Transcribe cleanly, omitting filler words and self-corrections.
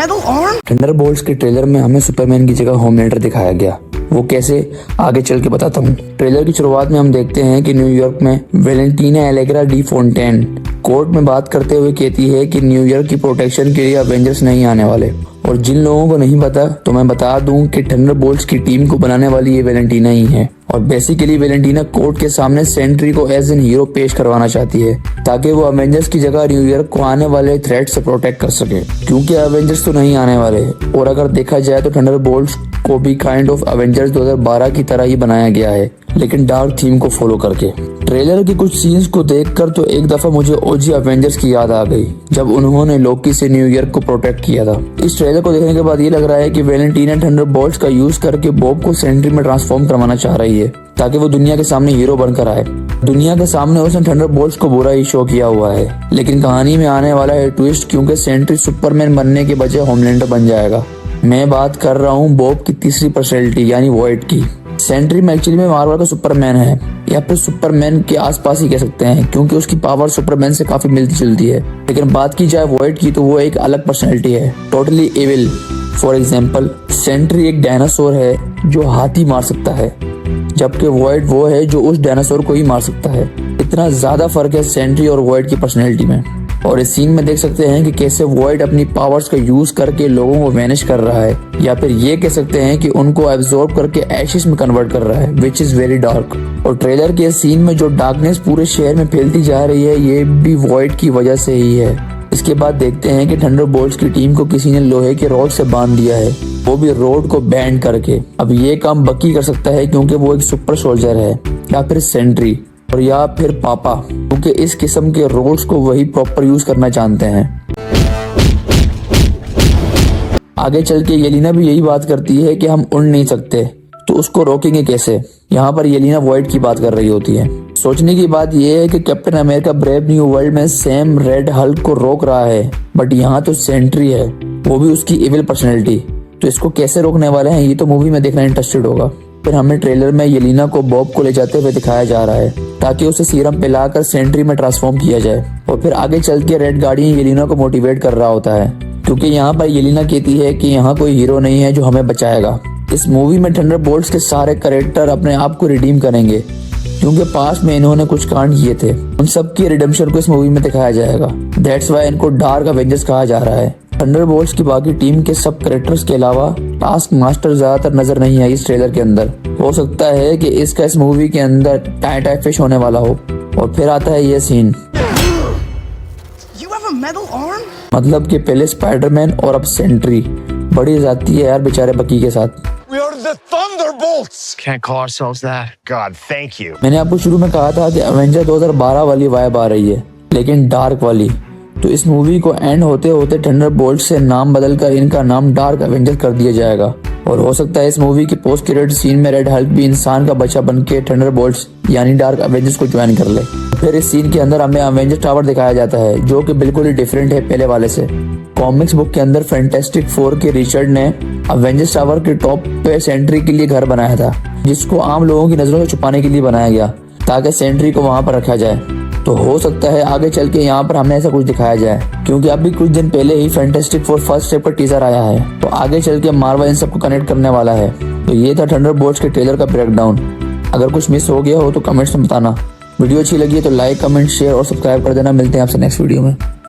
metal arm? Thunderbolts के trailer में हमें सुपरमैन की जगह होमलैंडर दिखाया गया। वो कैसे, आगे चल के बताता हूँ। ट्रेलर की शुरुआत में हम देखते हैं कि न्यूयॉर्क में Valentina Allegra D Fontaine court में बात करते हुए कहती है कि न्यूयॉर्क की प्रोटेक्शन के लिए अवेंजर्स नहीं आने वाले। और जिन लोगों को नहीं पता तो मैं बता दूं कि थंडरबोल्ट्स की टीम को बनाने वाली ये वेलेंटीना ही है। और बेसिकली वेलेंटीना कोर्ट के सामने सेंट्री को एज एन हीरो पेश करवाना चाहती है ताकि वो अवेंजर्स की जगह न्यूयॉर्क को आने वाले थ्रेट से प्रोटेक्ट कर सके, क्योंकि अवेंजर्स तो नहीं आने वाले। और अगर देखा जाए तो थंडरबोल्ट्स को भी काइंड ऑफ अवेंजर्स 2012 की तरह ही बनाया गया है, लेकिन डार्क थीम को फॉलो करके। ट्रेलर की कुछ सीन्स को देखकर तो एक दफा मुझे ओजी अवेंजर्स की याद आ गई, जब उन्होंने लोकी से न्यूयॉर्क को प्रोटेक्ट किया था। इस ट्रेलर को देखने के बाद ये लग रहा है कि वेलेंटीना थंडरबोल्ट्स का यूज करके बॉब को सेंट्री में ट्रांसफॉर्म करवाना चाह रही है ताकि वो दुनिया के सामने हीरो बनकर आए। दुनिया के सामने उसने थंडरबोल्ट्स को बुरा ही शो किया हुआ है, लेकिन कहानी में आने वाला है ट्विस्ट, क्योंकि सेंट्री सुपरमैन बनने के बजाय होमलैंडर बन जाएगा। मैं बात कर रहा हूँ बॉब की तीसरी पर्सनैलिटी यानी वॉइड की। सेंट्री में एक्चुअली में मार्वल का सुपरमैन है, या फिर सुपरमैन के आसपास ही कह सकते हैं, क्योंकि उसकी पावर सुपरमैन से काफी मिलती जुलती है। लेकिन बात की जाए वॉइड की तो वो एक अलग पर्सनैलिटी है, टोटली एविल। फॉर एग्जाम्पल, सेंट्री एक डायनासोर है जो हाथी मार सकता है, जबकि वॉइड वो है जो उस डायनासोर को ही मार सकता है। इतना ज्यादा फर्क है सेंट्री और वॉइड की पर्सनैलिटी में। और इस सीन में देख सकते हैं कि कैसे वॉइड अपनी पावर्स का यूज करके लोगों को वैनिश कर रहा है, या फिर ये कह सकते हैं कि उनको एब्जॉर्ब करके एशेस में कन्वर्ट कर रहा है, विच इज वेरी डार्क। और ट्रेलर के सीन में जो डार्कनेस पूरे शहर में फैलती जा रही है, ये भी वॉइड की वजह से ही है। इसके बाद देखते हैं कि थंडरबोल्ट्स की टीम को किसी ने लोहे के रॉड से बांध दिया है, वो भी रोड को बैंड करके। अब ये काम बकी कर सकता है क्योंकि वो एक सुपर सोल्जर है, या फिर सेंट्री, और या फिर पापा, क्योंकि इस किस्म के रोड्स को वही प्रॉपर यूज करना जानते हैं। आगे चल के येलिना भी यही बात करती है कि हम उड़ नहीं सकते, तो उसको रोकेंगे कैसे। यहाँ पर येलिना वॉइड की बात कर रही होती है। सोचने की बात यह है कि captain America brave new world में सैम रेड हल्क को रोक रहा है, बट यहाँ तो सेंट्री है, वो भी उसकी इविल पर्सनैलिटी। तो इसको कैसे रोकने वाले हैं ये तो मूवी में देखना इंटरेस्टेड होगा। फिर हमें ट्रेलर में येलिना को बॉब को ले जाते हुए दिखाया जा रहा है ताकि उसे सीरम पिलाकर सेंट्री में ट्रांसफॉर्म किया जाए। और फिर आगे चल के रेड गार्डियन येलिना को मोटिवेट कर रहा होता है, क्योंकि यहाँ पर येलिना कहती है कि यहाँ कोई हीरो नहीं है जो हमें बचाएगा। इस मूवी में थंडरबोल्ट्स के सारे कैरेक्टर अपने आप को रिडीम करेंगे, क्योंकि पास्ट में इन्होंने कुछ कांड किए थे। उन सब की रिडेम्पशन को इस मूवी में दिखाया जाएगा। दैट्स वाई इनको डार्क अवेंजर्स कहा जा रहा है। थंडरबोल्ट्स की बाकी टीम के सब कैरेक्टर्स के अलावा टास्क मास्टर ज्यादातर नजर नहीं आई इस ट्रेलर के अंदर। हो सकता है कि इसका इस मूवी के अंदर टाई फिश होने वाला हो। और फिर आता है ये सीन, मतलब कि पहले स्पाइडरमैन और अब सेंट्री। बड़ी जाती है यार बेचारे बकी के साथ। We are the Thunderbolts. Can't call ourselves that. God, thank you. मैंने आपको शुरू में कहा था कि एवेंजर 2012 वाली वाइब आ रही है, लेकिन डार्क वाली। तो इस मूवी को एंड होते होते थंडरबोल्ट्स से नाम बदलकर इनका नाम डार्क एवेंजर कर दिया जाएगा। और हो सकता है इस मूवी के पोस्ट क्रेडिट सीन में रेड हल्क भी इंसान का बच्चा बन के थंडरबोल्ट्स यानी डार्क एवेंजर्स को ज्वाइन कर ले। फिर इस सीन के अंदर हमें अवेंजर टावर दिखाया जाता है, जो कि बिल्कुल ही डिफरेंट है पहले वाले से। कॉमिक्स बुक के अंदर फैंटास्टिक फोर के रिचर्ड ने अवेंजर्स टावर के टॉप पे सेंट्री के लिए घर बनाया था, जिसको आम लोगों की नजरों से छुपाने के लिए बनाया गया ताकि सेंट्री को वहां पर रखा जाए। तो हो सकता है आगे चल के यहाँ पर हमें ऐसा कुछ दिखाया जाए, क्योंकि अभी कुछ दिन पहले ही फैंटास्टिक फोर फर्स्ट स्टेप का टीजर आया है। तो आगे चल के मार्वल इन सबको कनेक्ट करने वाला है। तो ये था थंडरबोल्ट्स के ट्रेलर का ब्रेकडाउन। अगर कुछ मिस हो गया हो तो कमेंट्स में बताना। वीडियो अच्छी लगी है तो लाइक, कमेंट, शेयर और सब्सक्राइब कर देना। मिलते हैं आपसे नेक्स्ट वीडियो में।